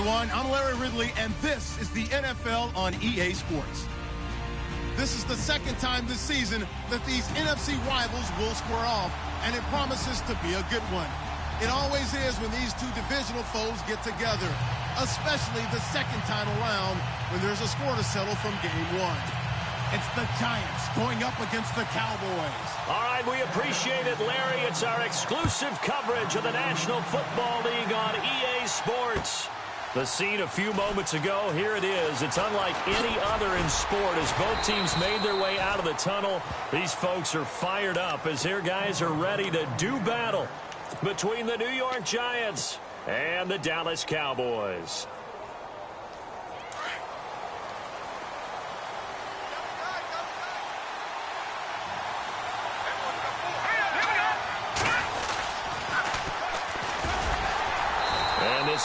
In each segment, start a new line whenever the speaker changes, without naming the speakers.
everyone. I'm Larry Ridley, and this is the NFL on EA Sports. This is the second time this season that these NFC rivals will square off, and it promises to be a good one. It always is when these two divisional foes get together, especially the second time around when there's a score to settle from game one. It's the Giants going up against the Cowboys.
All right, we appreciate it, Larry. It's our exclusive coverage of the National Football League on EA Sports. The scene a few moments ago, here it is. It's unlike any other in sport as both teams made their way out of the tunnel. These folks are fired up as their guys are ready to do battle between the New York Giants and the Dallas Cowboys.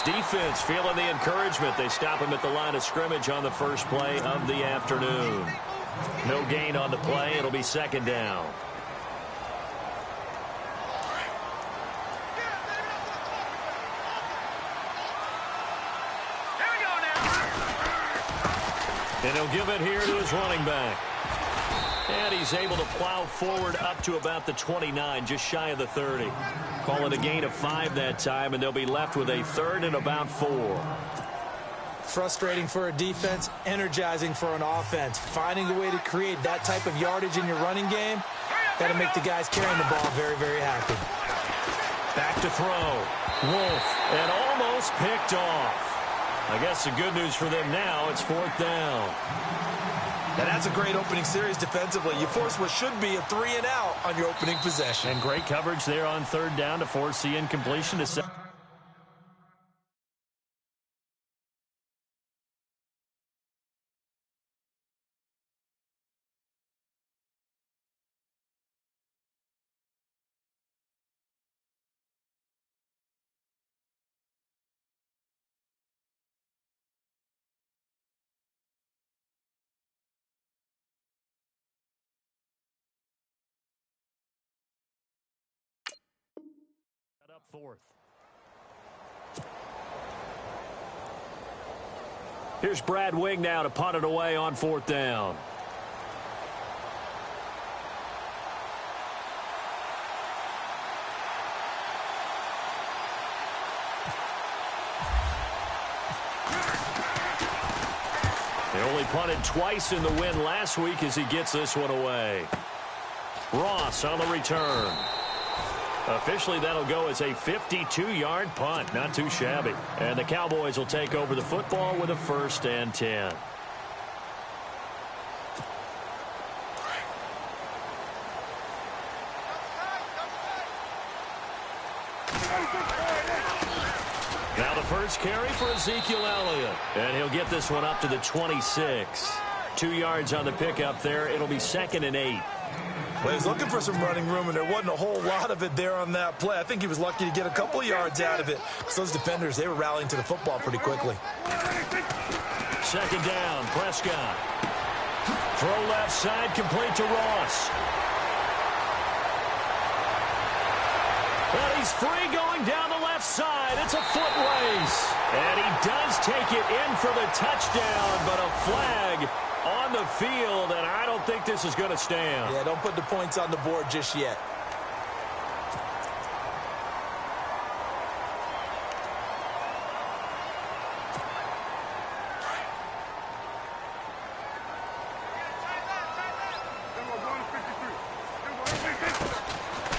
Defense feeling the encouragement. They stop him at the line of scrimmage on the first play of the afternoon. No gain on the play. It'll be second down. And he'll give it here to his running back. And he's able to plow forward up to about the 29, just shy of the 30. Call it a gain of 5 that time, and they'll be left with a third and about 4.
Frustrating for a defense, energizing for an offense. Finding a way to create that type of yardage in your running game, that'll make the guys carrying the ball very, very happy.
Back to throw. Wolf, and almost picked off. I guess the good news for them now, it's fourth down.
And that's a great opening series defensively. You force what should be a 3-and-out on your opening possession.
And great coverage there on third down to force the incompletion to set. Up fourth. Here's Brad Wing now to punt it away on fourth down. They only punted twice in the win last week as he gets this one away. Ross on the return. Officially, that'll go as a 52-yard punt. Not too shabby. And the Cowboys will take over the football with a 1st and 10. Now the first carry for Ezekiel Elliott. And he'll get this one up to the 26. 2 yards on the pickup there. It'll be 2nd and 8.
Well, he's looking for some running room, and there wasn't a whole lot of it there on that play. I think he was lucky to get a couple of yards out of it. So those defenders, they were rallying to the football pretty quickly.
Second down, Prescott. Throw left side, complete to Ross. Well, he's free going down the left side. It's a foot race. And he does take it in for the touchdown, but a flag on the field, and I don't think this is going to stand.
Yeah, don't put the points on the board just yet.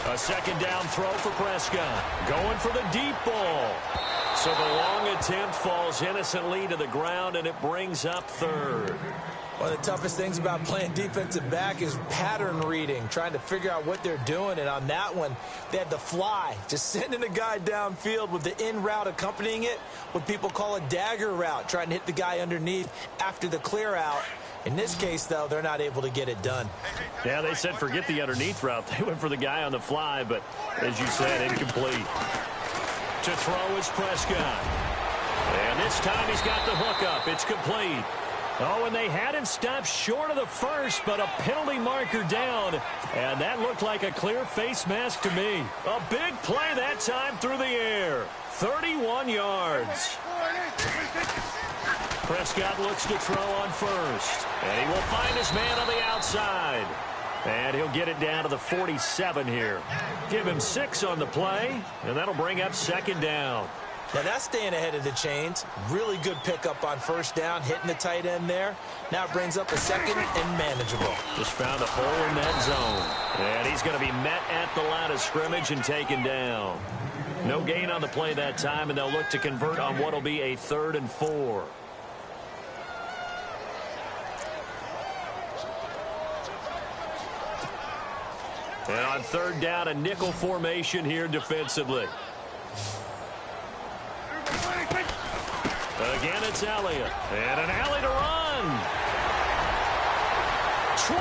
A second down throw for Prescott. Going for the deep ball. So the long attempt falls innocently to the ground, and it brings up third.
One of the toughest things about playing defensive back is pattern reading, trying to figure out what they're doing. And on that one, they had the fly, just sending a guy downfield with the in route accompanying it, what people call a dagger route, trying to hit the guy underneath after the clear out. In this case, though, they're not able to get it done.
Yeah, they said forget the underneath route. They went for the guy on the fly, but as you said, incomplete. To throw is Prescott. And this time he's got the hook up. It's complete. Oh, and they had him stopped short of the first, but a penalty marker down. And that looked like a clear face mask to me. A big play that time through the air. 31 yards. Prescott looks to throw on first. And he will find his man on the outside. And he'll get it down to the 47 here. Give him 6 on the play, and that'll bring up second down.
Now that's staying ahead of the chains. Really good pickup on first down, hitting the tight end there. Now it brings up a second and manageable.
Just found a hole in that zone. And he's going to be met at the line of scrimmage and taken down. No gain on the play that time, and they'll look to convert on what will be a 3rd and 4. And on 3rd down, a nickel formation here defensively. Again, it's Elliott. And an alley to run. 20.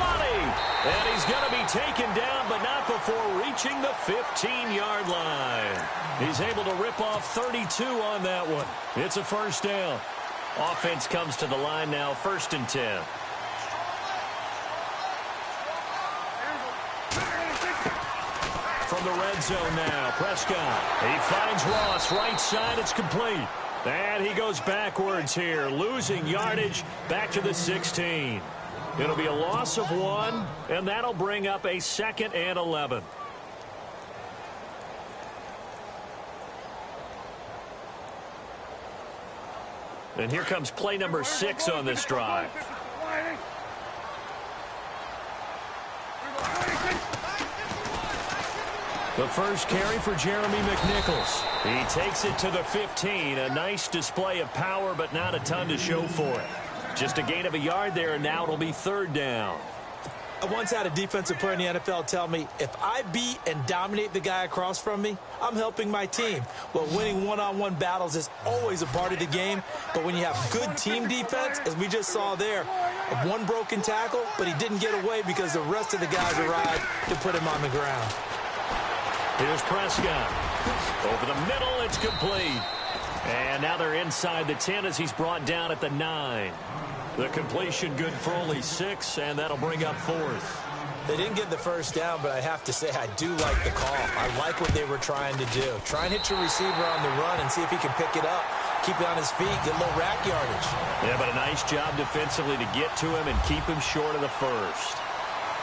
And he's going to be taken down, but not before reaching the 15-yard line. He's able to rip off 32 on that one. It's a first down. Offense comes to the line now, 1st and 10. From the red zone now, Prescott. He finds Ross, right side, it's complete. And he goes backwards here, losing yardage back to the 16. It'll be a loss of 1, and that'll bring up a 2nd and 11. And here comes play number 6 on this drive. The first carry for Jeremy McNichols. He takes it to the 15. A nice display of power, but not a ton to show for it. Just a gain of a yard there, and now it'll be 3rd down.
I once had a defensive player in the NFL tell me, if I beat and dominate the guy across from me, I'm helping my team. Well, winning one-on-one battles is always a part of the game, but when you have good team defense, as we just saw there, one broken tackle, but he didn't get away because the rest of the guys arrived to put him on the ground.
Here's Prescott. Over the middle, it's complete. And now they're inside the 10 as he's brought down at the 9. The completion good for only 6, and that'll bring up 4th.
They didn't get the first down, but I have to say I do like the call. I like what they were trying to do. Try and hit your receiver on the run and see if he can pick it up. Keep it on his feet, get a little rack yardage.
Yeah, but a nice job defensively to get to him and keep him short of the first.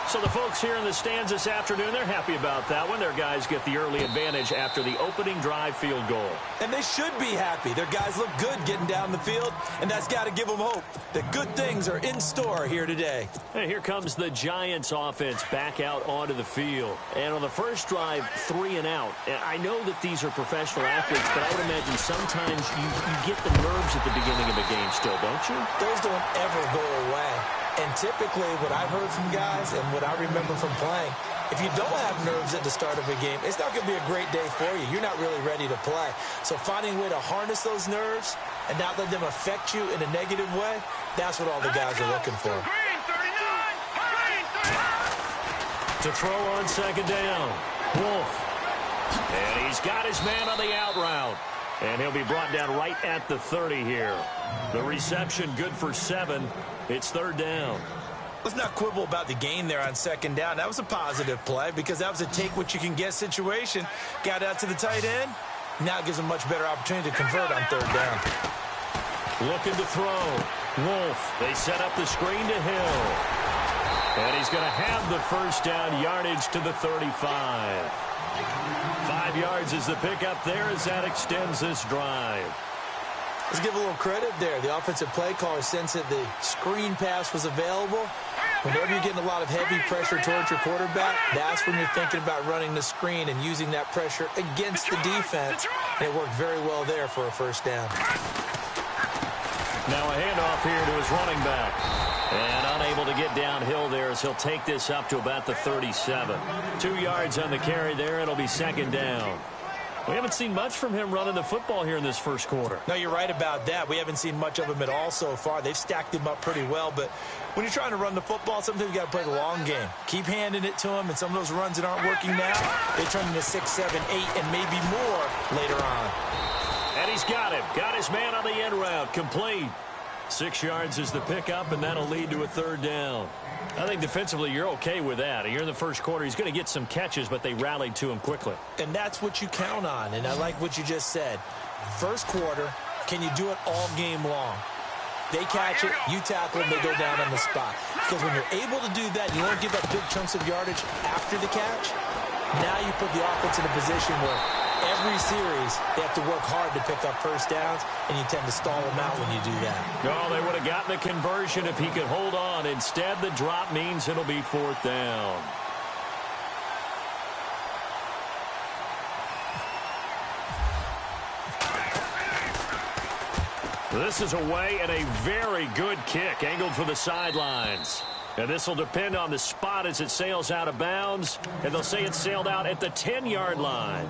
So the folks here in the stands this afternoon, they're happy about that one. Their guys get the early advantage after the opening drive field goal.
And they should be happy. Their guys look good getting down the field, and that's got to give them hope that good things are in store here today.
And here comes the Giants offense back out onto the field. And on the first drive, 3 and out. And I know that these are professional athletes, but I would imagine sometimes you get the nerves at the beginning of a game still, don't you?
Those don't ever go away. And typically what I've heard from guys and what I remember from playing, if you don't have nerves at the start of a game, it's not going to be a great day for you. You're not really ready to play. So finding a way to harness those nerves and not let them affect you in a negative way, that's what all the guys are looking for.
To throw on 2nd down, Wolf. And he's got his man on the out route. And he'll be brought down right at the 30 here. The reception good for 7. It's 3rd down.
Let's not quibble about the gain there on 2nd down. That was a positive play because that was a take-what-you-can-get situation. Got out to the tight end. Now it gives a much better opportunity to convert on 3rd down.
Looking to throw. Wolf. They set up the screen to Hill. And he's going to have the first down yardage to the 35. 5 yards is the pickup there as that extends this drive.
Let's give a little credit there. The offensive play caller sensed that the screen pass was available. Whenever you're getting a lot of heavy pressure towards your quarterback, that's when you're thinking about running the screen and using that pressure against the defense. And it worked very well there for a first down.
Now a handoff here to his running back. And unable to get downhill there as he'll take this up to about the 37. 2 yards on the carry there. It'll be 2nd down. We haven't seen much from him running the football here in this first quarter.
No, you're right about that. We haven't seen much of him at all so far. They've stacked him up pretty well, but when you're trying to run the football, sometimes you got to play the long game. Keep handing it to him, and some of those runs that aren't working now, they turn into 6, 7, 8, and maybe more later on.
And he's got him. Got his man on the end route. Complete. 6 yards is the pickup, and that'll lead to a 3rd down. I think defensively you're okay with that. You're in the first quarter. He's going to get some catches, but they rallied to him quickly.
And that's what you count on, and I like what you just said. First quarter, Can you do it all game long? They catch it, you tackle them, they go down on the spot. Because when you're able to do that, you don't give up big chunks of yardage after the catch. Now you put the offense in a position where every series they have to work hard to pick up first downs, and you tend to stall them out when you do that.
Oh, they would have gotten the conversion if he could hold on. Instead, the drop means it'll be 4th down. This is away and a very good kick angled for the sidelines. And this will depend on the spot as it sails out of bounds. And they'll say it sailed out at the 10-yard line.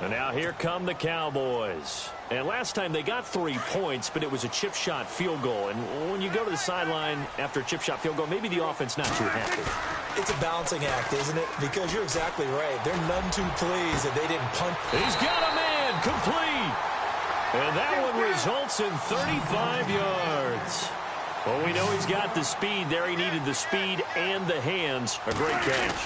And now here come the Cowboys. And last time they got 3 points, but it was a chip shot field goal. And when you go to the sideline after a chip shot field goal, maybe the offense not too happy.
It's a balancing act, isn't it? Because you're exactly right. They're none too pleased that they didn't punt.
He's got a man complete. And that one results in 35 yards. Well, we know he's got the speed there. He needed the speed and the hands. A great catch.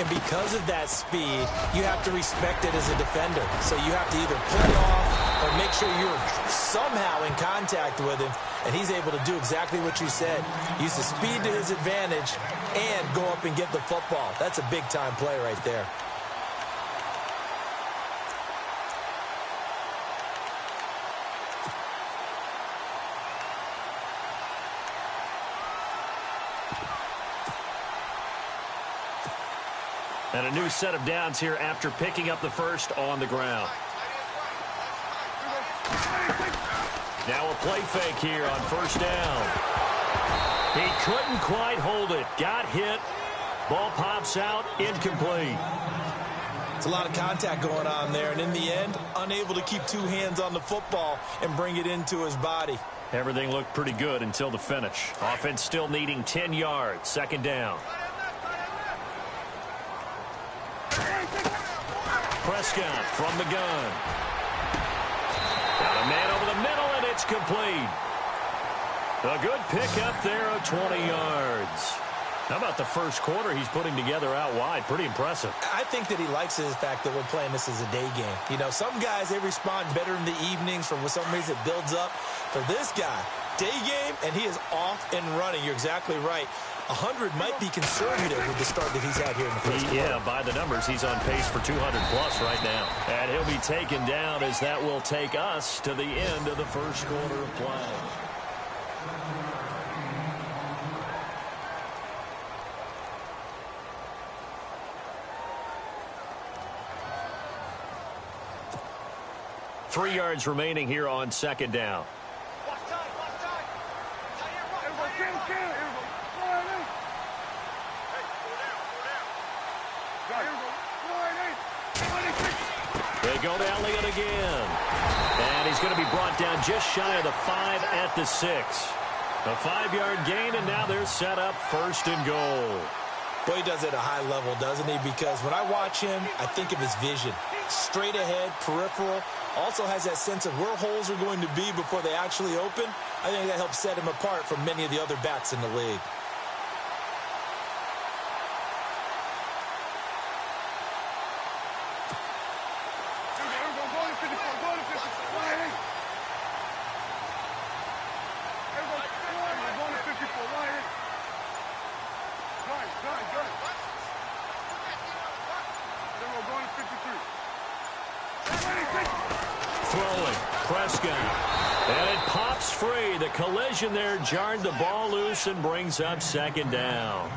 And because of that speed, you have to respect it as a defender. So you have to either play off or make sure you're somehow in contact with him. And he's able to do exactly what you said. Use the speed to his advantage and go up and get the football. That's a big-time play right there.
And a new set of downs here after picking up the first on the ground. Now a play fake here on first down. He couldn't quite hold it. Got hit. Ball pops out. Incomplete.
It's a lot of contact going on there. And in the end, unable to keep 2 hands on the football and bring it into his body.
Everything looked pretty good until the finish. Offense still needing 10 yards. 2nd down. Prescott from the gun. Got a man over the middle, and it's complete. A good pickup there of 20 yards. How about the first quarter he's putting together out wide? Pretty impressive.
I think that he likes the fact that we're playing this as a day game. You know, some guys, they respond better in the evenings. For some reason, it builds up. For this guy, day game, and he is off and running. You're exactly right. 100 might be conservative with the start that he's had here in the first quarter.
Yeah, by the numbers, he's on pace for 200-plus right now. And he'll be taken down as that will take us to the end of the first quarter of play. Three yards remaining here on 2nd down. They go to Elliott again. And he's going to be brought down just shy of the 5 at the 6. A 5-yard gain, and now they're set up 1st and goal.
Boy, he does it at a high level, doesn't he? Because when I watch him, I think of his vision. Straight ahead, peripheral. Also has that sense of where holes are going to be before they actually open. I think that helps set him apart from many of the other backs in the league.
Throwing, Prescott, and it pops free. The collision there jarred the ball loose and brings up 2nd down.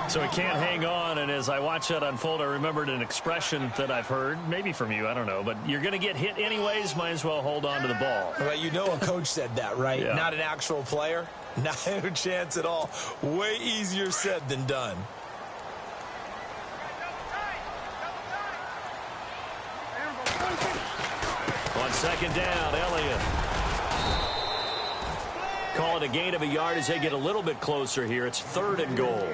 So he can't hang on, and as I watch that unfold, I remembered an expression that I've heard, maybe from you, I don't know, but you're going to get hit anyways, might as well hold on to the ball.
Well, you know a coach said that, right?
Yeah.
Not an actual player. Not a chance at all. Way easier said than done.
On 2nd down, Elliott. Call it a gain of a yard as they get a little bit closer here. It's 3rd and goal.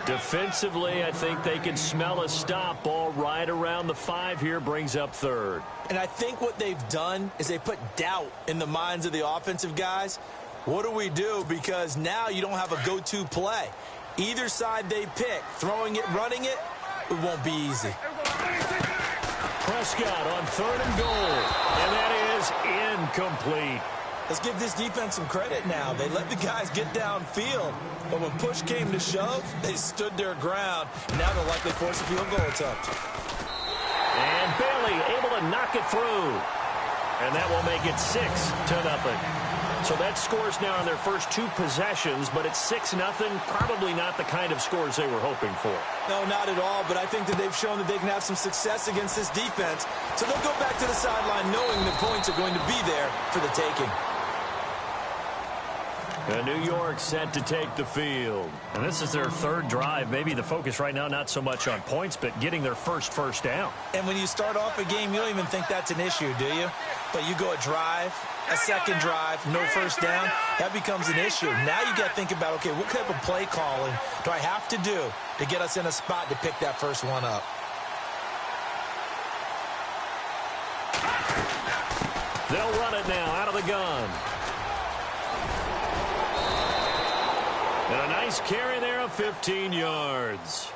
Defensively, I think they can smell a stop. Ball right around the 5 here, brings up 3rd.
And I think what they've done is they put doubt in the minds of the offensive guys. What do we do? Because now you don't have a go-to play. Either side they pick, throwing it, running it, it won't be easy.
Prescott on 3rd and goal. And that is incomplete.
Let's give this defense some credit now. They let the guys get downfield, but when push came to shove, they stood their ground, and now they'll likely force a field goal attempt.
And Bailey able to knock it through. And that will make it 6-0. So that scores now in their first 2 possessions, but it's 6-0. Probably not the kind of scores they were hoping for.
No, not at all, but I think that they've shown that they can have some success against this defense. So they'll go back to the sideline knowing the points are going to be there for the taking.
And New York set to take the field. And this is their 3rd drive. Maybe the focus right now not so much on points, but getting their first down.
And when you start off a game, you don't even think that's an issue, do you? But you go a drive, a second drive, no first down, that becomes an issue. Now you got to think about, okay, what type of play calling do I have to do to get us in a spot to pick that first one up?
They'll run it now out of the gun. And a nice carry there of 15 yards.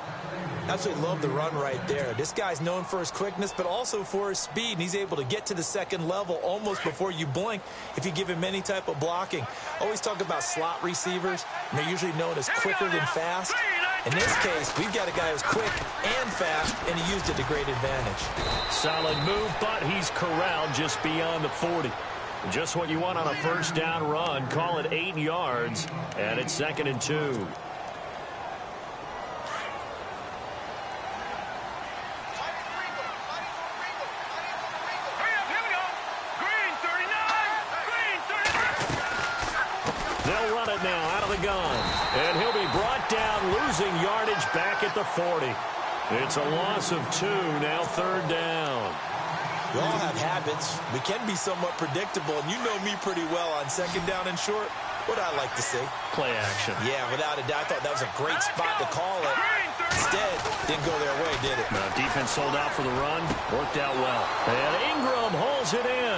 Absolutely love the run right there. This guy's known for his quickness, but also for his speed, and he's able to get to the second level almost before you blink if you give him any type of blocking. Always talk about slot receivers, and they're usually known as quicker than fast. In this case, we've got a guy who's quick and fast, and he used it to great advantage.
Solid move, but he's corralled just beyond the 40. Just what you want on a first down run. Call it 8 yards, and it's 2nd and 2. They'll run it now out of the gun, and he'll be brought down, losing yardage back at the 40. It's a loss of 2, now 3rd down.
We all have habits. We can be somewhat predictable, and you know me pretty well on 2nd down and short. What I like to see?
Play action.
Yeah, without a doubt. I thought that was a great spot to call it. Instead, didn't go their way, did it?
No, defense sold out for the run. Worked out well. And Ingram holds it in.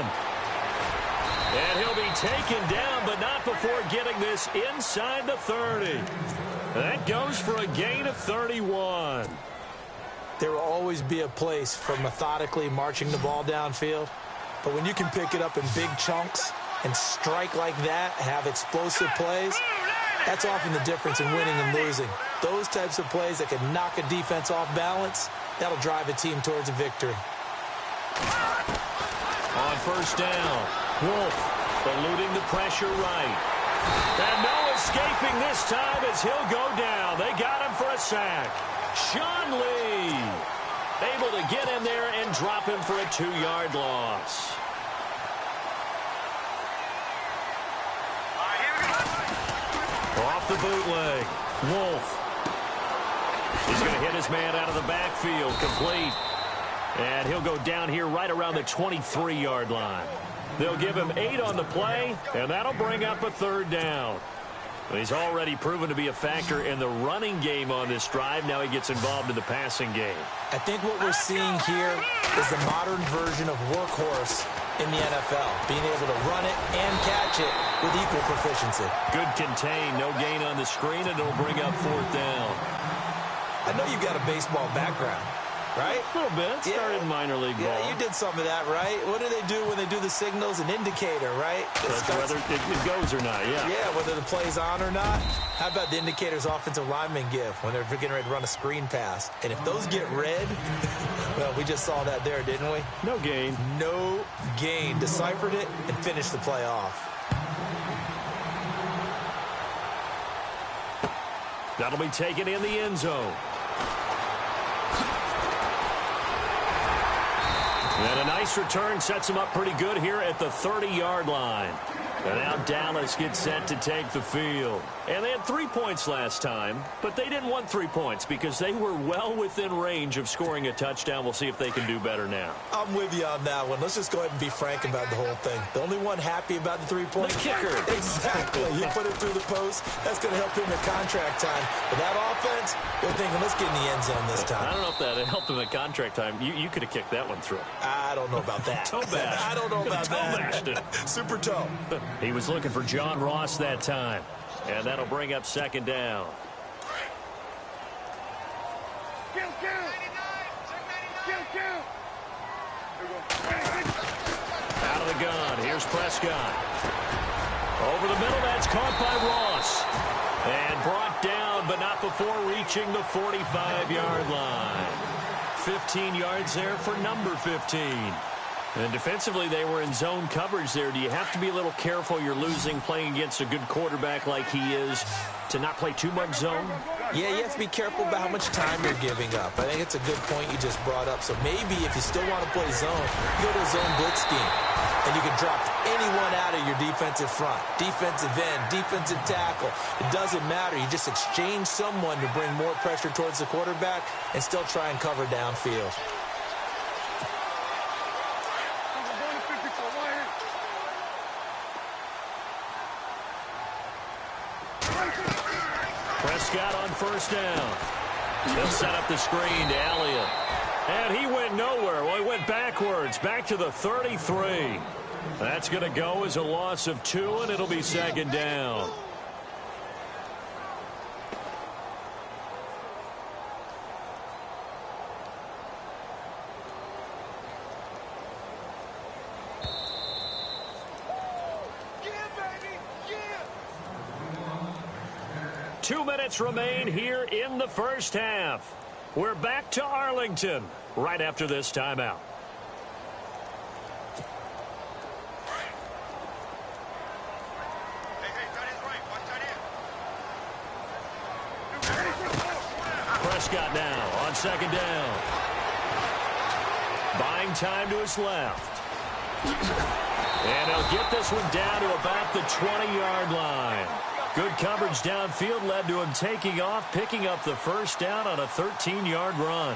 And he'll be taken down, but not before getting this inside the 30. That goes for a gain of 31.
There will always be a place for methodically marching the ball downfield. But when you can pick it up in big chunks and strike like that, have explosive plays, that's often the difference in winning and losing. Those types of plays that can knock a defense off balance, that'll drive a team towards a victory.
On first down, Wolf eluding the pressure right. And no escaping this time as he'll go down. They got him for a sack. Sean Lee able to get in there and drop him for a 2-yard loss. Off the bootleg, Wolf. He's going to hit his man out of the backfield, complete. And he'll go down here right around the 23-yard line. They'll give him 8 on the play, and that'll bring up a 3rd down. He's already proven to be a factor in the running game on this drive. Now he gets involved in the passing game.
I think what we're seeing here is the modern version of workhorse in the NFL, being able to run it and catch it with equal proficiency.
Good contain, no gain on the screen, and it'll bring up 4th down.
I know you've got a baseball background, right?
A little bit. Started in minor league ball.
Yeah, you did some of that, right? What do they do when they do the signals? An indicator, right?
Whether it goes or not, yeah.
Yeah, whether the play's on or not. How about the indicators offensive linemen give when they're getting ready to run a screen pass? And if those get red, well, we just saw that there, didn't we?
No gain.
No gain. Deciphered it and finished the play off.
That'll be taken in the end zone. And a nice return sets him up pretty good here at the 30-yard line. And now Dallas gets set to take the field. And they had 3 points last time, but they didn't want 3 points because they were well within range of scoring a touchdown. We'll see if they can do better now.
I'm with you on that one. Let's just go ahead and be frank about the whole thing. The only one happy about the 3-point?
The kicker.
Exactly. You put it through the post. That's going to help him at contract time. But that offense, they're thinking, let's get in the end zone this time.
I don't know if that helped him at contract time. You could have kicked that one through.
I don't know about that.
Toe bash.
I don't know about that.
Toe bashed it.
Super toe.
He was looking for John Ross that time. And that'll bring up 2nd down. gun. Here's Prescott. Over the middle, that's caught by Ross. And brought down, but not before reaching the 45-yard line. 15 yards there for number 15. And defensively, they were in zone coverage there. Do you have to be a little careful you're losing playing against a good quarterback like he is to not play too much zone?
Yeah, you have to be careful about how much time you're giving up. I think it's a good point you just brought up. So maybe if you still want to play zone, you go to a zone blitz scheme. And you can drop anyone out of your defensive front, defensive end, defensive tackle. It doesn't matter. You just exchange someone to bring more pressure towards the quarterback and still try and cover downfield.
Prescott on first down. He'll set up the screen to Elliott. And he went nowhere. Well, he went backwards, back to the 33. That's going to go as a loss of 2, and it'll be second down.
Yeah, baby. Yeah.
2 minutes remain here in the first half. We're back to Arlington right after this timeout. Prescott now on second down. Buying time to his left. And he'll get this one down to about the 20-yard line. Good coverage downfield led to him taking off, picking up the first down on a 13-yard run.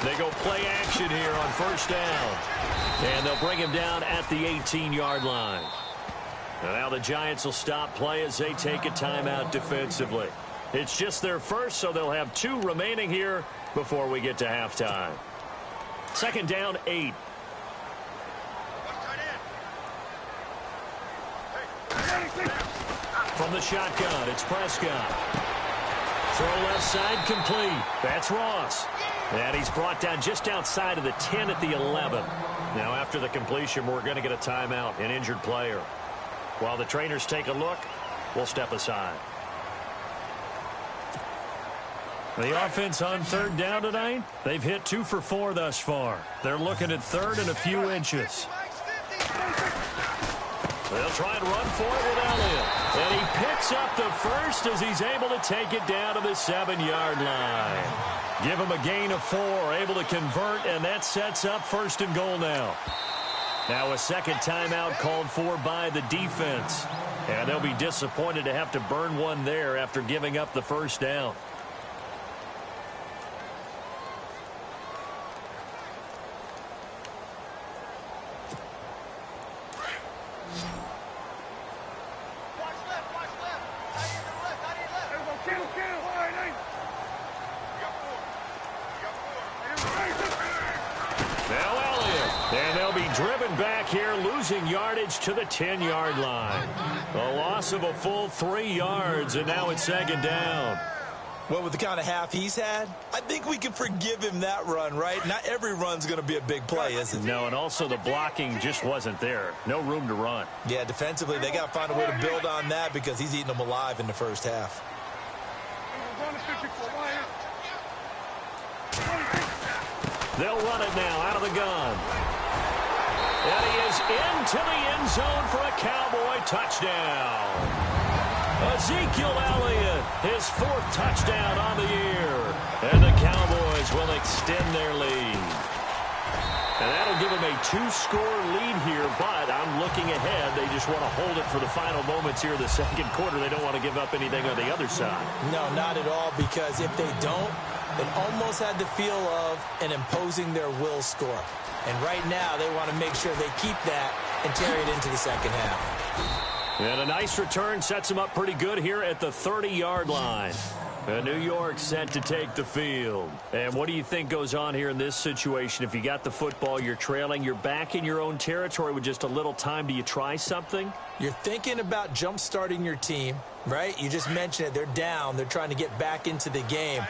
They go play action here on first down. And they'll bring him down at the 18-yard line. And now the Giants will stop play as they take a timeout defensively. It's just their first, so they'll have 2 remaining here before we get to halftime. Second down, 8. From the shotgun, it's Prescott. Throw left side complete. That's Ross. And he's brought down just outside of the 10 at the 11. Now after the completion, we're going to get a timeout, an injured player. While the trainers take a look, we'll step aside. The offense on third down tonight, they've hit 2 for 4 thus far. They're looking at third and a few inches. They'll try and run for it with Elliott. And he picks up the first as he's able to take it down to the 7-yard line. Give him a gain of 4, able to convert, and that sets up first and goal now. Now a second timeout called for by the defense. And they'll be disappointed to have to burn one there after giving up the first down. Driven back here, losing yardage to the 10-yard line. A loss of a full 3 yards, and now it's second down.
Well, with the kind of half he's had, I think we can forgive him that run, right? Not every run's going to be a big play, is it?
No, and also the blocking just wasn't there. No room to run.
Yeah, defensively, they got to find a way to build on that because he's eating them alive in the first half.
They'll run it now out of the gun. And he is into the end zone for a Cowboy touchdown. Ezekiel Elliott, his 4th touchdown on the year. And the Cowboys will extend their lead. And that'll give them a 2-score lead here, but I'm looking ahead. They just want to hold it for the final moments here in the second quarter. They don't want to give up anything on the other side.
No, not at all, because if they don't, it almost had the feel of an imposing their will score. And right now, they want to make sure they keep that and carry it into the second half.
And a nice return sets them up pretty good here at the 30-yard line. And New York set to take the field. And what do you think goes on here in this situation? If you got the football, you're trailing, you're back in your own territory with just a little time. Do you try something?
You're thinking about jump-starting your team, right? You just mentioned it. They're down. They're trying to get back into the game.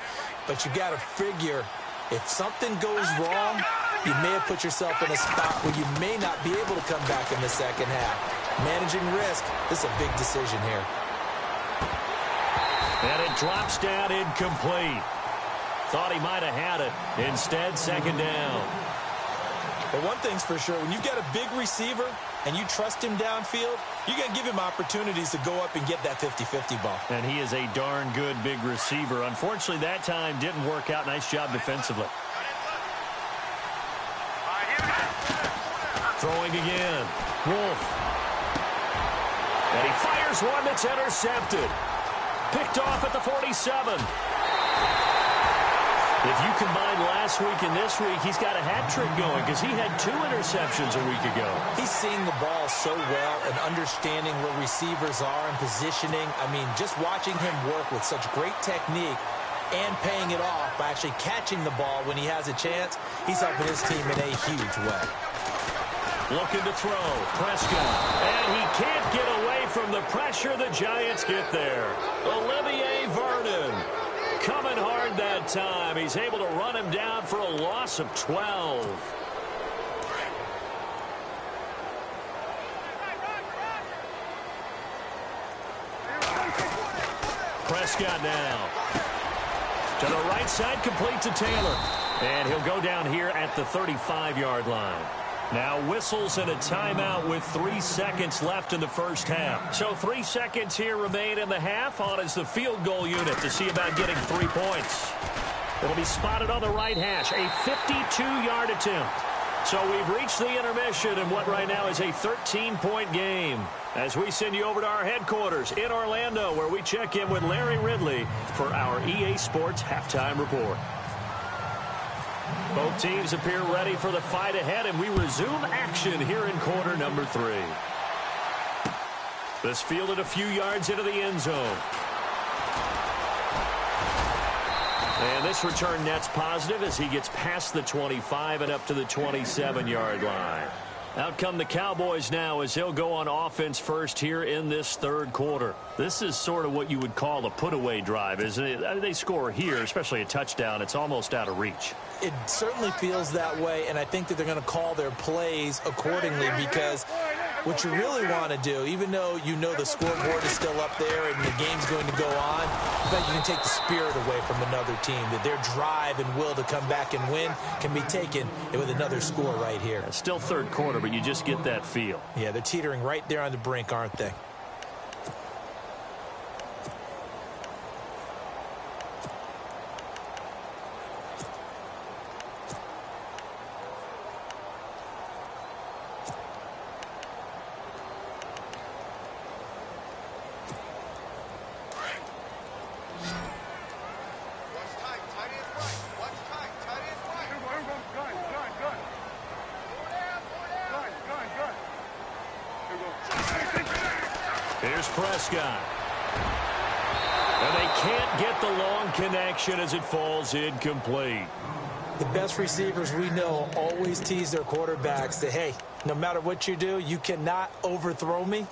But you got to figure if something goes wrong, you may have put yourself in a spot where you may not be able to come back in the second half. Managing risk, this is a big decision here.
And it drops down incomplete. Thought he might have had it. Instead, second down.
But one thing's for sure, when you've got a big receiver and you trust him downfield, you're going to give him opportunities to go up and get that 50-50 ball.
And he is a darn good big receiver. Unfortunately, that time didn't work out. Nice job defensively. Throwing again. Wolf. And he fires one that's intercepted. Picked off at the 47. If you combine last week and this week, he's got a hat trick going because he had 2 interceptions a week ago.
He's seeing the ball so well and understanding where receivers are and positioning. I mean, just watching him work with such great technique and paying it off by actually catching the ball when he has a chance, he's helping his team in a huge way.
Looking to throw. Prescott. And he can't get away from the pressure. The Giants get there. Olivier Vernon. Coming hard that time. He's able to run him down for a loss of 12. Prescott now. To the right side, complete to Taylor. And he'll go down here at the 35-yard line. Now whistles and a timeout with 3 seconds left in the first half. So 3 seconds here remain in the half. On is the field goal unit to see about getting 3 points. It'll be spotted on the right hash. A 52-yard attempt. So we've reached the intermission in what right now is a 13-point game. As we send you over to our headquarters in Orlando, where we check in with Larry Ridley for our EA Sports Halftime Report. Both teams appear ready for the fight ahead, and we resume action here in quarter number 3. This fielded a few yards into the end zone. And this return net's positive as he gets past the 25 and up to the 27-yard line. Out come the Cowboys now as they'll go on offense first here in this third quarter. This is sort of what you would call a put-away drive, isn't it? I mean, they score here, especially a touchdown. It's almost out of reach.
It certainly feels that way, and I think that they're going to call their plays accordingly because what you really want to do, even though you know the scoreboard is still up there and the game's going to go on, but you can take the spirit away from another team, that their drive and will to come back and win can be taken with another score right here.
It's still third quarter, but you just get that feel.
Yeah, they're teetering right there on the brink, aren't they?
Here's Prescott. And they can't get the long connection as it falls incomplete.
The best receivers we know always tease their quarterbacks that, hey, no matter what you do, you cannot overthrow me.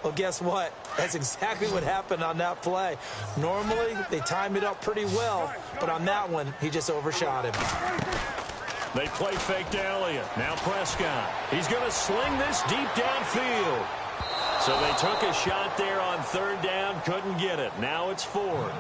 Well, guess what? That's exactly what happened on that play. Normally, they time it up pretty well, but on that one, he just overshot him.
They play fake to Elliott. Now Prescott. He's going to sling this deep downfield. So they took a shot there on third down, couldn't get it. Now it's fourth.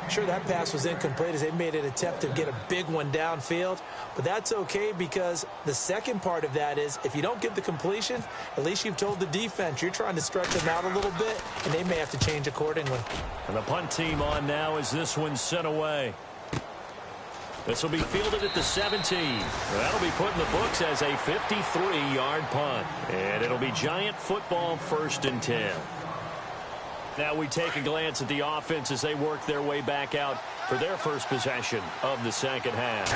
Sure, that pass was incomplete as they made an attempt to get a big one downfield, but that's okay because the second part of that is if you don't get the completion, at least you've told the defense you're trying to stretch them out a little bit, and they may have to change accordingly.
And the punt team on now as this one's sent away. This will be fielded at the 17. That'll be put in the books as a 53-yard punt. And it'll be Giant football 1st and 10. Now we take a glance at the offense as they work their way back out for their first possession of the second half.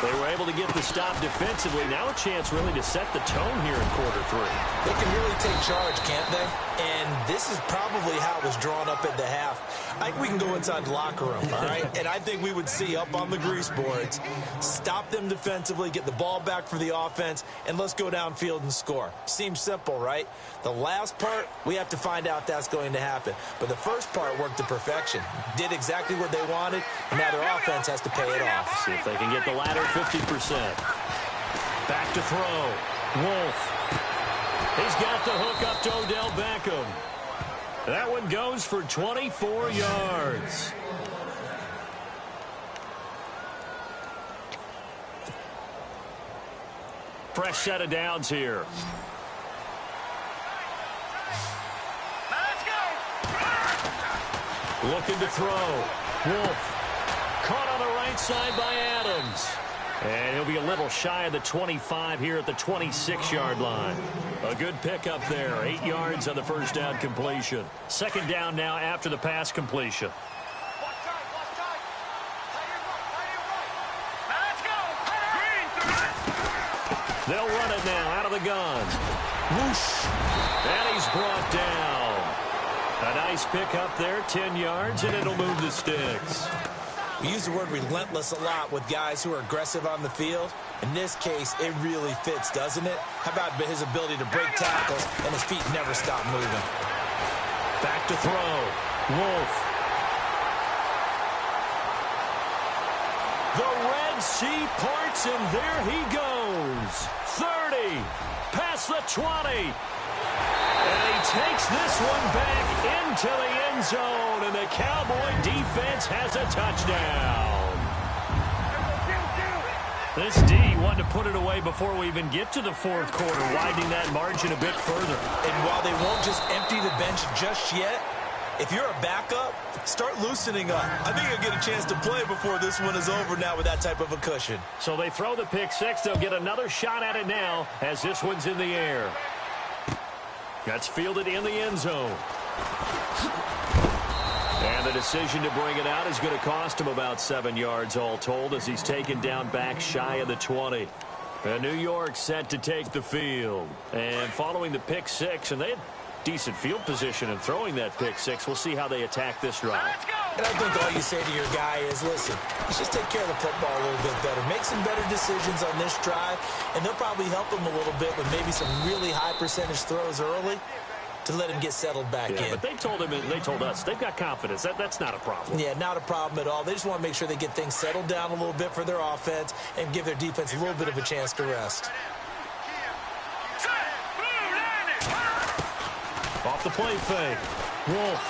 They were able to get the stop defensively. Now a chance really to set the tone here in quarter 3.
They can really take charge, can't they? And this is probably how it was drawn up at the half. I think we can go inside the locker room, all right? And I think we would see up on the grease boards, stop them defensively, get the ball back for the offense, and let's go downfield and score. Seems simple, right? The last part, we have to find out that's going to happen. But the first part worked to perfection. Did exactly what they wanted, and now their offense has to pay it off.
See if they can get the latter 50%. Back to throw. Wolf. He's got the hook up to Odell Beckham. That one goes for 24 yards. Fresh set of downs here.
Let's go.
Looking to throw. Wolf. Caught on the right side by Adams. And he'll be a little shy of the 25 here at the 26-yard line. A good pickup there. 8 yards on the first down completion. Second down now after the pass completion.
Watch tight. Let's go. Green.
They'll run it now out of the gun. Whoosh. And he's brought down. A nice pickup there, 10 yards, and it'll move the sticks.
We use the word relentless a lot with guys who are aggressive on the field. In this case, it really fits, doesn't it? How about his ability to break tackles and his feet never stop moving?
Back to throw. Wolf. The Red Sea parts, and there he goes. 30. Past the 20. And he takes this one back into the end zone, and the Cowboy defense has a touchdown. This D wanted to put it away before we even get to the fourth quarter, widening that margin a bit further.
And while they won't just empty the bench just yet, if you're a backup, start loosening up. I think you'll get a chance to play before this one is over now with that type of a cushion.
So they throw the pick six. They'll get another shot at it now as this one's in the air. That's fielded in the end zone. And the decision to bring it out is going to cost him about 7 yards all told as he's taken down back shy of the 20. And New York set to take the field. And following the pick six, and they had decent field position in throwing that pick six. We'll see how they attack this drive.
And I think all you say to your guy is, listen, let's just take care of the football a little bit better. Make some better decisions on this drive, and they'll probably help him a little bit with maybe some really high percentage throws early to let him get settled back in.
But they told us they've got confidence. That's not a problem.
Yeah, not a problem at all. They just want to make sure they get things settled down a little bit for their offense and give their defense a little bit of a chance to rest.
Off the play fake. Wolf.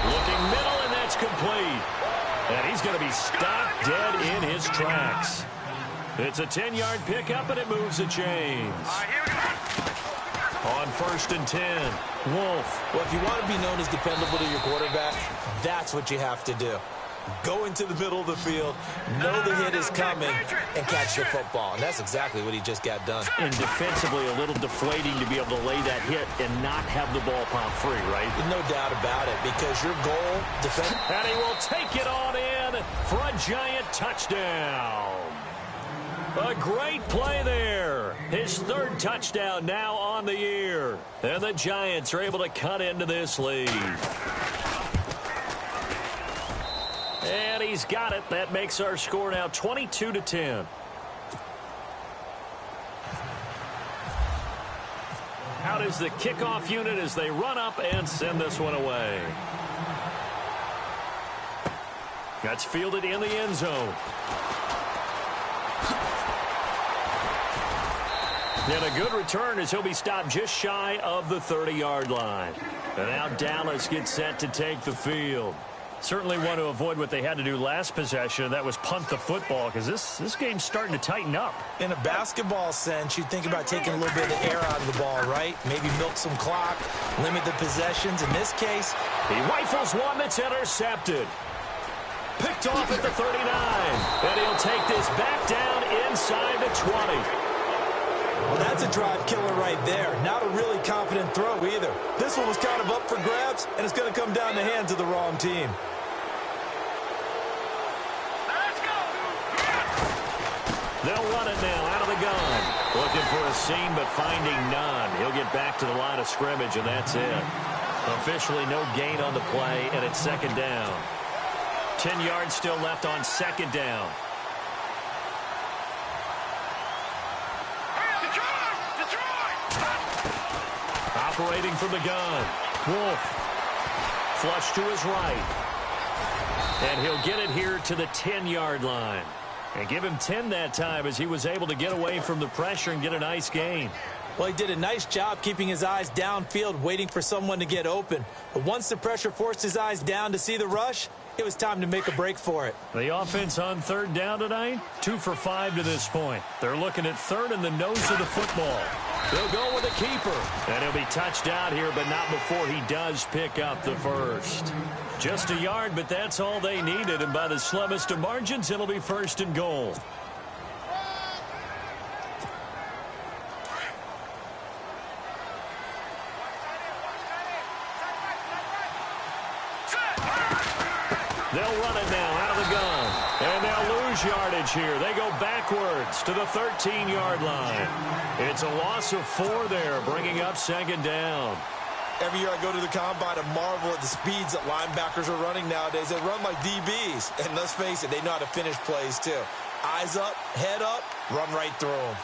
Looking middle, and that's complete. And he's going to be stopped dead in his tracks. It's a 10-yard pickup, and it moves the chains. On 1st and 10, Wolf.
Well, if you want to be known as dependable to your quarterback, that's what you have to do. Go into the middle of the field, know the hit is coming, and catch the football. And that's exactly what he just got done.
And defensively, a little deflating to be able to lay that hit and not have the ball pop free, right?
No doubt about it, because your goal, defend.
And he will take it on in for a giant touchdown. A great play there. His third touchdown now on the year. And the Giants are able to cut into this lead. And he's got it. That makes our score now 22-10. Out is the kickoff unit as they run up and send this one away. That's fielded in the end zone. And a good return as he'll be stopped just shy of the 30-yard line. And now Dallas gets set to take the field. Certainly want to avoid what they had to do last possession, that was punt the football, because this game's starting to tighten up.
In a basketball sense, you think about taking a little bit of the air out of the ball, right? Maybe milk some clock, limit the possessions. In this case,
he rifles one that's intercepted. Picked off at the 39. And he'll take this back down inside the 20.
Well, that's a drive killer right there. Not a really confident throw either. This one was kind of up for grabs, and it's going to come down the hands of the wrong team.
They'll run it now out of the gun. Looking for a seam, but finding none. He'll get back to the line of scrimmage, and that's it. Officially no gain on the play, and it's second down. 10 yards still left on second down. Operating from the gun. Wolf. Flush to his right. And he'll get it here to the 10-yard line. And give him 10 that time as he was able to get away from the pressure and get a nice gain.
Well, he did a nice job keeping his eyes downfield, waiting for someone to get open. But once the pressure forced his eyes down to see the rush, it was time to make a break for it.
The offense on third down tonight, 2 for 5 to this point. They're looking at third in the nose of the football. They'll go with a keeper. And he'll be touched out here, but not before he does pick up the first. Just a yard, but that's all they needed. And by the slimmest of margins, it'll be first and goal. They'll run it now out of the gun. And they'll lose yardage here. They go backwards to the 13-yard line. It's a loss of 4 there, bringing up second down.
Every year I go to the combine and marvel at the speeds that linebackers are running nowadays. They run like DBs. And let's face it, they know how to finish plays too. Eyes up, head up, run right through them.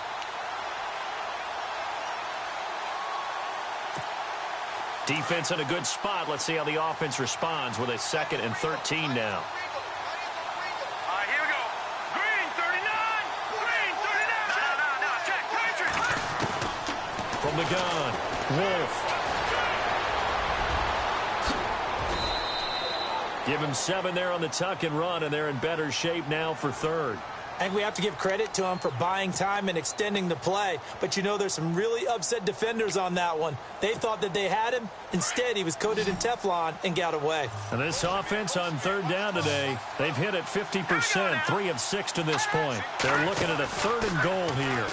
Defense in a good spot. Let's see how the offense responds with a 2nd and 13 now.
Here we go. Green 39. Green 39. No, check.
From the gun, Wolf. Give him 7 there on the tuck and run, and they're in better shape now for third.
I think we have to give credit to him for buying time and extending the play. But, you know, there's some really upset defenders on that one. They thought that they had him. Instead, he was coated in Teflon and got away.
And this offense on third down today, they've hit it 50%, 3 of 6 to this point. They're looking at a 3rd and goal here.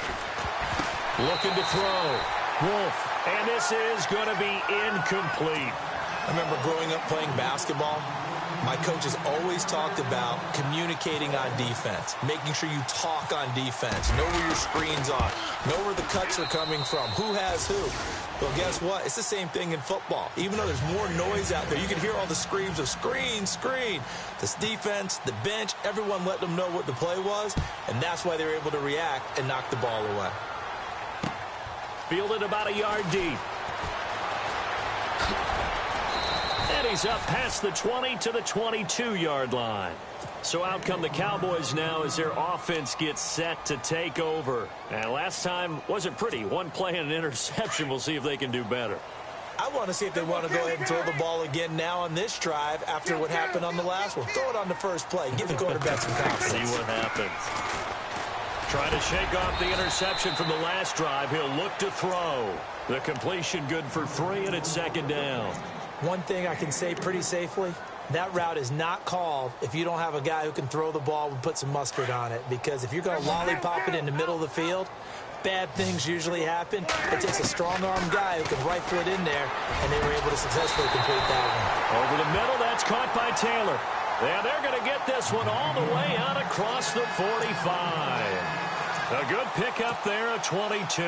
Looking to throw. Wolf. And this is going to be incomplete.
I remember growing up playing basketball. My coaches always talked about communicating on defense, making sure you talk on defense, know where your screens are, know where the cuts are coming from, who has who. Well, guess what? It's the same thing in football. Even though there's more noise out there, you can hear all the screams of screen, screen. This defense, the bench, everyone let them know what the play was, and that's why they were able to react and knock the ball away.
Fielded about a yard deep. And he's up past the 20 to the 22-yard line. So out come the Cowboys now as their offense gets set to take over. And last time wasn't pretty. 1 play and an interception. We'll see if they can do better.
I want to see if they want to go ahead and throw the ball again now on this drive after what happened on the last one. Throw it on the first play. Give the quarterback some confidence.
See what happens. Trying to shake off the interception from the last drive. He'll look to throw. The completion good for 3, and it's second down.
One thing I can say pretty safely, that route is not called if you don't have a guy who can throw the ball and put some mustard on it. Because if you're going to lollipop it in the middle of the field, bad things usually happen. It takes a strong-arm guy who can rifle it in there, and they were able to successfully complete that one.
Over the middle, that's caught by Taylor. Yeah, they're going to get this one all the way out across the 45. A good pickup there at 22.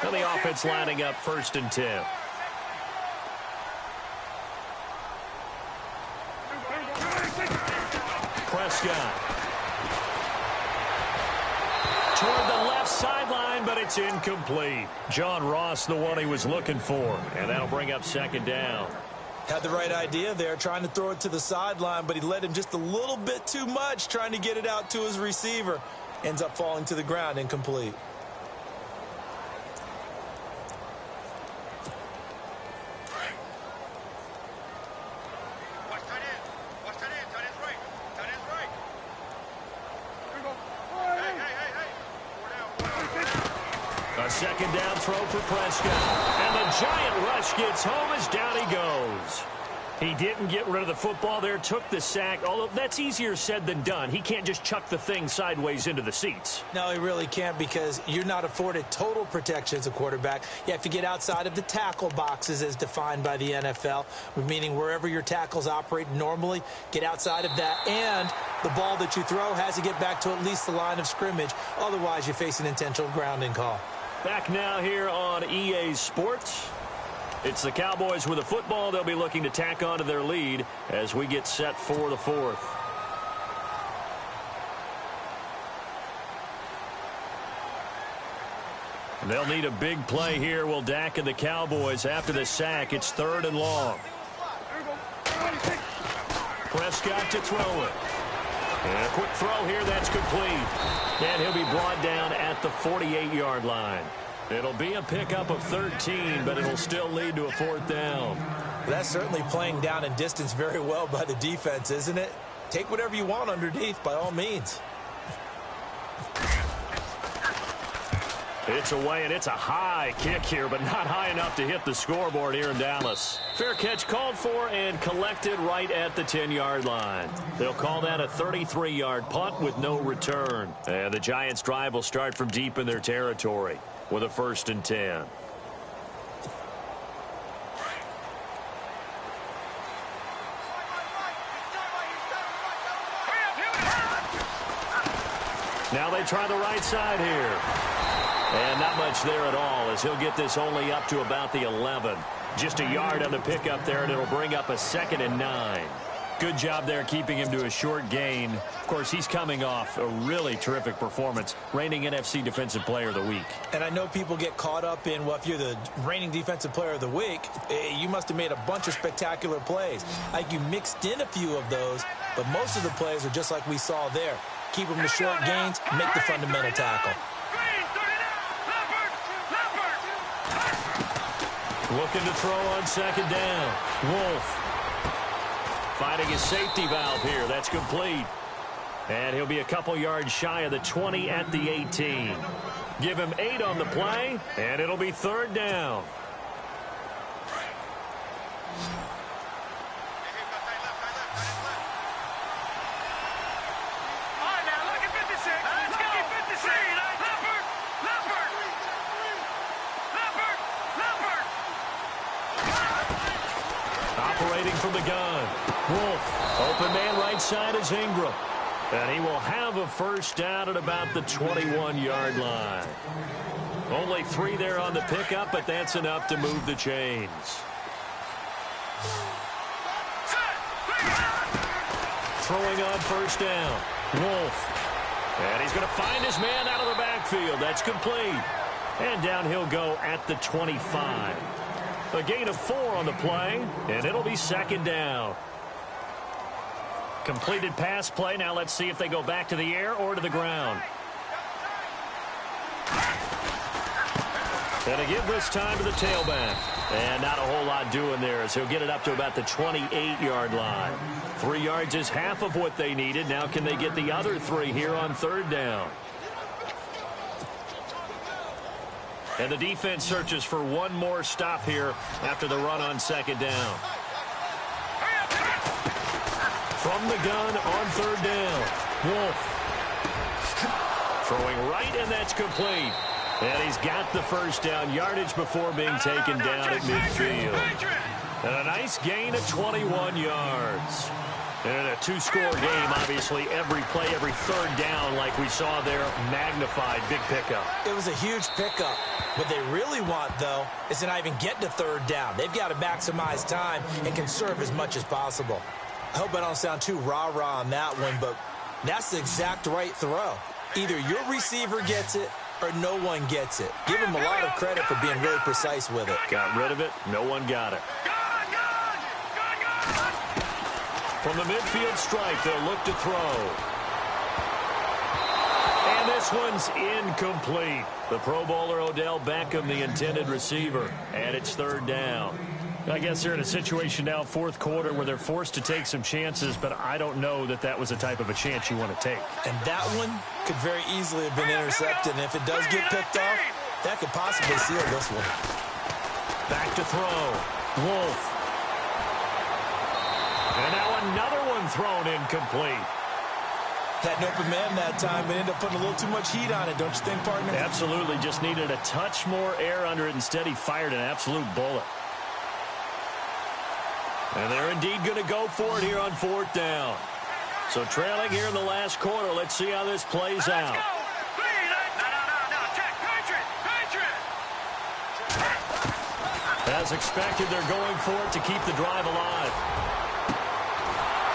And the offense lining up 1st and 10. Prescott. Toward the left sideline, but it's incomplete. John Ross, the one he was looking for. And that'll bring up second down.
Had the right idea there, trying to throw it to the sideline, but he led him just a little bit too much, trying to get it out to his receiver. Ends up falling to the ground, incomplete.
A second down throw for Prescott. And the giant rush gets home as down he goes. He didn't get rid of the football there, took the sack, although that's easier said than done. He can't just chuck the thing sideways into the seats.
No, he really can't, because you're not afforded total protection as a quarterback. You have to get outside of the tackle boxes as defined by the NFL, meaning wherever your tackles operate normally, get outside of that, and the ball that you throw has to get back to at least the line of scrimmage. Otherwise, you face an intentional grounding call.
Back now here on EA Sports. It's the Cowboys with the football. They'll be looking to tack on to their lead as we get set for the fourth. They'll need a big play here. Will Dak and the Cowboys after the sack. It's 3rd and long. Prescott to throw it. And a quick throw here. That's complete. And he'll be brought down at the 48-yard line. It'll be a pickup of 13, but it'll still lead to a 4th down.
That's certainly playing down in distance very well by the defense, isn't it? Take whatever you want underneath, by all means.
It's away, and it's a high kick here, but not high enough to hit the scoreboard here in Dallas. Fair catch called for and collected right at the 10-yard line. They'll call that a 33-yard punt with no return. And the Giants' drive will start from deep in their territory with a 1st and 10. Now they try the right side here. And not much there at all, as he'll get this only up to about the 11. Just a yard on the pickup there, and it'll bring up a 2nd and 9. Good job there keeping him to a short gain. Of course, he's coming off a really terrific performance, reigning NFC Defensive Player of the Week.
And I know people get caught up in, well, if you're the reigning Defensive Player of the Week, you must have made a bunch of spectacular plays. Like, you mixed in a few of those, but most of the plays are just like we saw there. Keep them to short gains, make the fundamental tackle.
Looking to throw on 2nd down. Wolf finding his safety valve here. That's complete. And he'll be a couple yards shy of the 20 at the 18. Give him 8 on the play, and it'll be 3rd down. Operating from the gun. Wolf, open man right side is Ingram. And he will have a 1st down at about the 21-yard line. Only 3 there on the pickup, but that's enough to move the chains. Throwing on 1st down. Wolf. And he's going to find his man out of the backfield. That's complete. And down he'll go at the 25. A gain of 4 on the play, and it'll be 2nd down. Completed pass play. Now let's see if they go back to the air or to the ground. And to give this time to the tailback. And not a whole lot doing there, as he'll get it up to about the 28-yard line. 3 yards is half of what they needed. Now can they get the other 3 here on 3rd down? And the defense searches for one more stop here after the run on 2nd down. From the gun on 3rd down. Wolf. Throwing right, and that's complete. And he's got the 1st down yardage before being taken down at midfield. And a nice gain of 21 yards. And in a 2-score game, obviously, every play, every 3rd down, like we saw there, magnified. Big pickup.
It was a huge pickup. What they really want, though, is to not even get to 3rd down. They've got to maximize time and conserve as much as possible. I hope I don't sound too rah-rah on that one, but that's the exact right throw. Either your receiver gets it or no one gets it. Give him a lot of credit for being really precise with it.
Got rid of it. No one got it. From the midfield stripe, they'll look to throw. And this one's incomplete. The Pro Bowler Odell Beckham, the intended receiver, and it's 3rd down. I guess they're in a situation now, 4th quarter, where they're forced to take some chances, but I don't know that that was the type of a chance you want to take.
And that one could very easily have been intercepted, and if it does get picked off, that could possibly seal this one.
Back to throw. Wolf. another one thrown incomplete.
Had an open man that time, but ended up putting a little too much heat on it, don't you think, partner?
Absolutely. Just needed a touch more air under it. Instead, he fired an absolute bullet. And they're indeed going to go for it here on 4th down. So trailing here in the last quarter. Let's see how this plays out. As expected, they're going for it to keep the drive alive.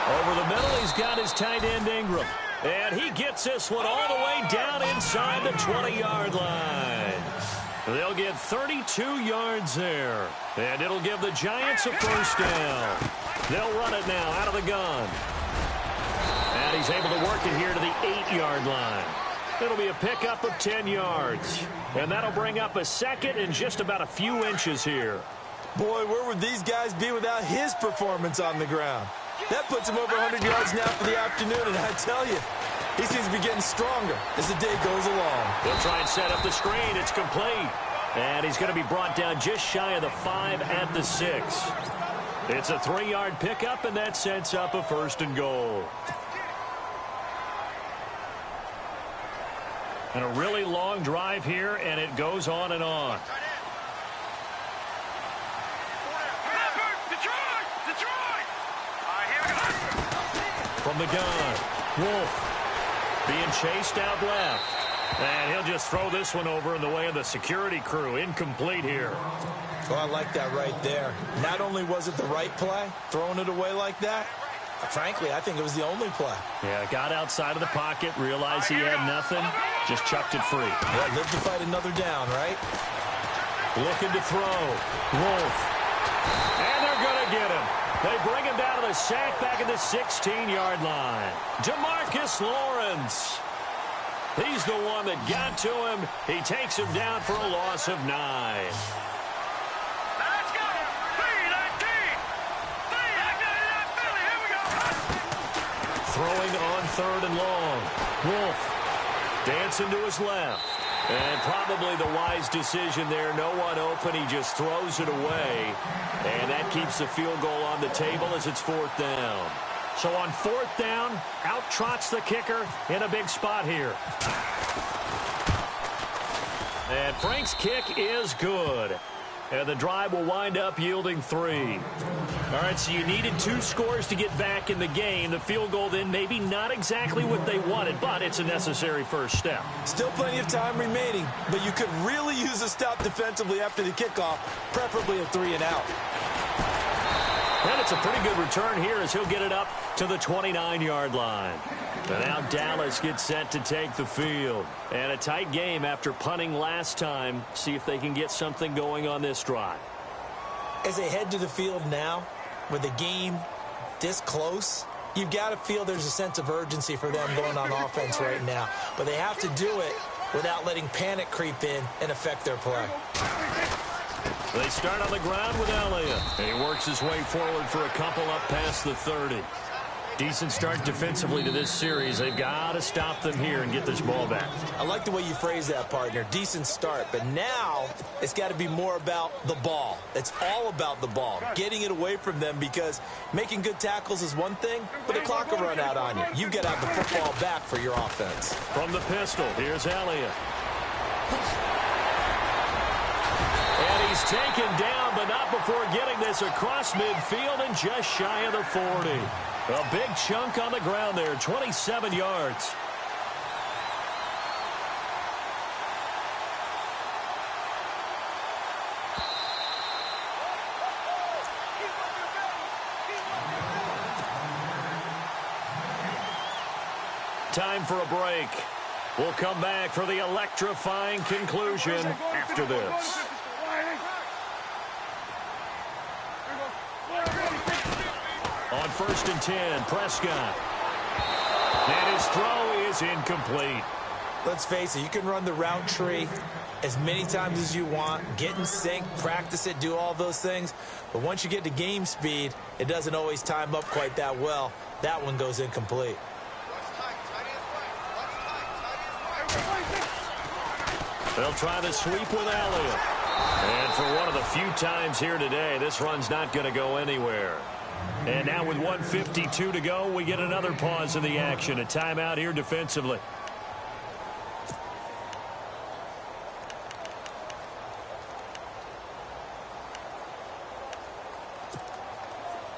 Over the middle, he's got his tight end Ingram. And he gets this one all the way down inside the 20-yard line. They'll get 32 yards there. And it'll give the Giants a first down. They'll run it now out of the gun. And he's able to work it here to the 8-yard line. It'll be a pickup of 10 yards. And that'll bring up a second and just about a few inches here.
Boy, where would these guys be without his performance on the ground? That puts him over 100 yards now for the afternoon, and I tell you, he seems to be getting stronger as the day goes along.
They'll try and set up the screen. It's complete. And he's going to be brought down just shy of the 5 at the 6. It's a 3-yard pickup, and that sets up a 1st and goal. And a really long drive here, and it goes on and on. From the gun, Wolf being chased out left. And he'll just throw this one over in the way of the security crew. Incomplete here.
Oh, I like that right there. Not only was it the right play, throwing it away like that, frankly, I think it was the only play.
Yeah, got outside of the pocket, realized he had nothing, just chucked it free.
Yeah, live to fight another down, right?
Looking to throw. Wolf. And they're going to get him. They bring him down to the sack back at the 16-yard line. DeMarcus Lawrence. He's the one that got to him. He takes him down for a loss of 9.
Let's go. 3-19.
Throwing on 3rd and long. Wolf dancing to his left. And probably the wise decision there. No one open. He just throws it away. And that keeps the field goal on the table as it's 4th down. So on 4th down, out trots the kicker in a big spot here. And Frank's kick is good. And the drive will wind up yielding 3. All right, so you needed 2 scores to get back in the game. The field goal then maybe not exactly what they wanted, but it's a necessary first step.
Still plenty of time remaining, but you could really use a stop defensively after the kickoff, preferably a 3-and-out.
And it's a pretty good return here as he'll get it up to the 29-yard line. And now Dallas gets set to take the field. And a tight game after punting last time. See if they can get something going on this drive.
As they head to the field now, with the game this close, you've got to feel there's a sense of urgency for them going on offense right now. But they have to do it without letting panic creep in and affect their play.
They start on the ground with Elliott. And he works his way forward for a couple up past the 30. Decent start defensively to this series. They've got to stop them here and get this ball back.
I like the way you phrase that, partner. Decent start. But now it's got to be more about the ball. It's all about the ball. Getting it away from them, because making good tackles is one thing, but the clock will run out on you. You've got to have the football back for your offense.
From the pistol, here's Elliott. And he's taken down, but not before getting this across midfield and just shy of the 40. A big chunk on the ground there, 27 yards. Time for a break. We'll come back for the electrifying conclusion after this. On 1st and 10, Prescott. And his throw is incomplete.
Let's face it, you can run the route tree as many times as you want, get in sync, practice it, do all those things. But once you get to game speed, it doesn't always time up quite that well. That one goes incomplete.
They'll try the sweep with Elliott. And for one of the few times here today, this run's not going to go anywhere. And now with 1:52 to go, we get another pause in the action. A timeout here defensively.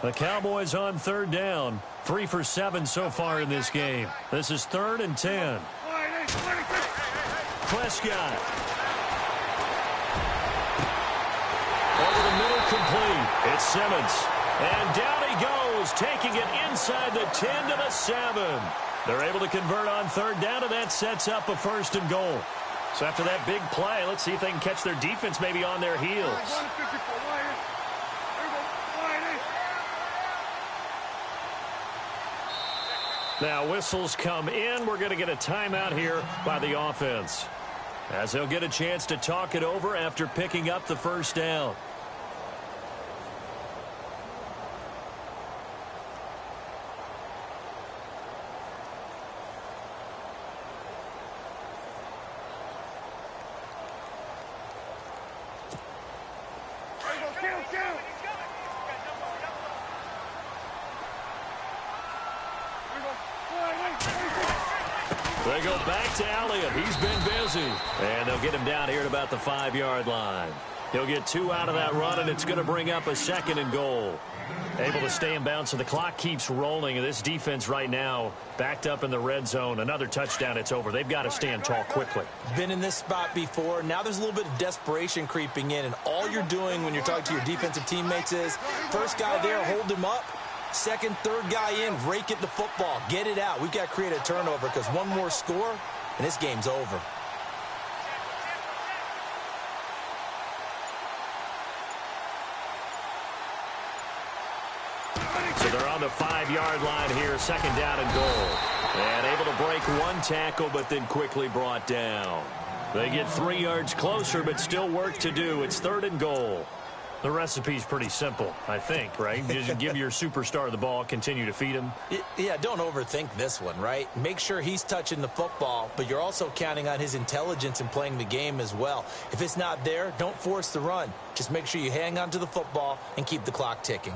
The Cowboys on third down. 3 for 7 so far in this game. This is 3rd and 10. Prescott. Over the middle, complete. It's Simmons. And down he goes, taking it inside the 10 to the 7. They're able to convert on third down, and that sets up a 1st and goal. So after that big play, let's see if they can catch their defense maybe on their heels. Now whistles come in. We're going to get a timeout here by the offense, as they'll get a chance to talk it over after picking up the 1st down. They go back to Elliott. He's been busy. And they'll get him down here at about the 5-yard line. He'll get 2 out of that run, and it's going to bring up a 2nd and goal. Able to stay in bounds, so the clock keeps rolling. And this defense right now backed up in the red zone. Another touchdown, it's over. They've got to stand tall quickly.
Been in this spot before. Now there's a little bit of desperation creeping in, and all you're doing when you're talking to your defensive teammates is, first guy there, hold him up. 2nd, 3rd guy in, rake it the football. Get it out. We've got to create a turnover, because one more score, and this game's over.
So they're on the 5-yard line here, 2nd down and goal. And able to break one tackle, but then quickly brought down. They get 3 yards closer, but still work to do. It's 3rd and goal. The recipe's pretty simple, I think, right? You just give your superstar the ball, continue to feed him.
Yeah, don't overthink this one, right? Make sure he's touching the football, but you're also counting on his intelligence in playing the game as well. If it's not there, don't force the run. Just make sure you hang on to the football and keep the clock ticking.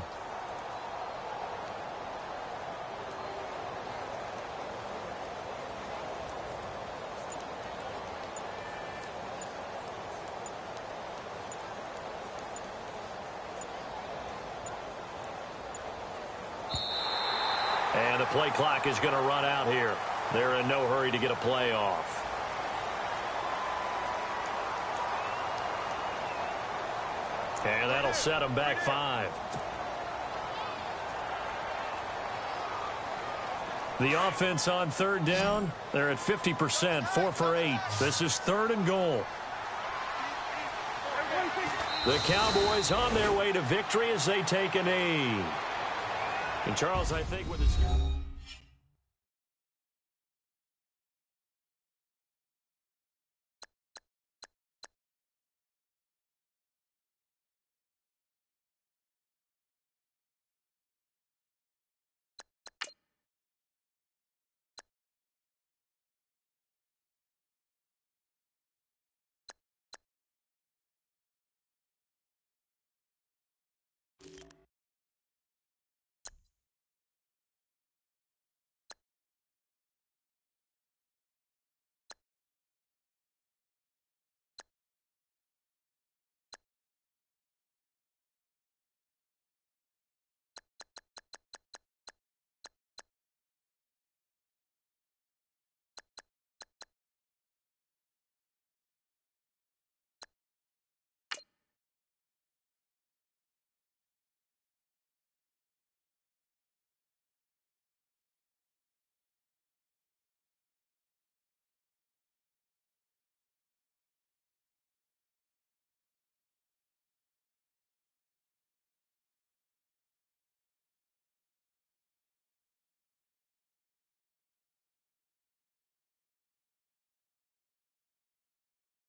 And the play clock is going to run out here. They're in no hurry to get a play off. And that'll set them back 5. The offense on third down, they're at 50%, 4 for 8. This is 3rd and goal. The Cowboys on their way to victory as they take a knee. And Charles, I think with his...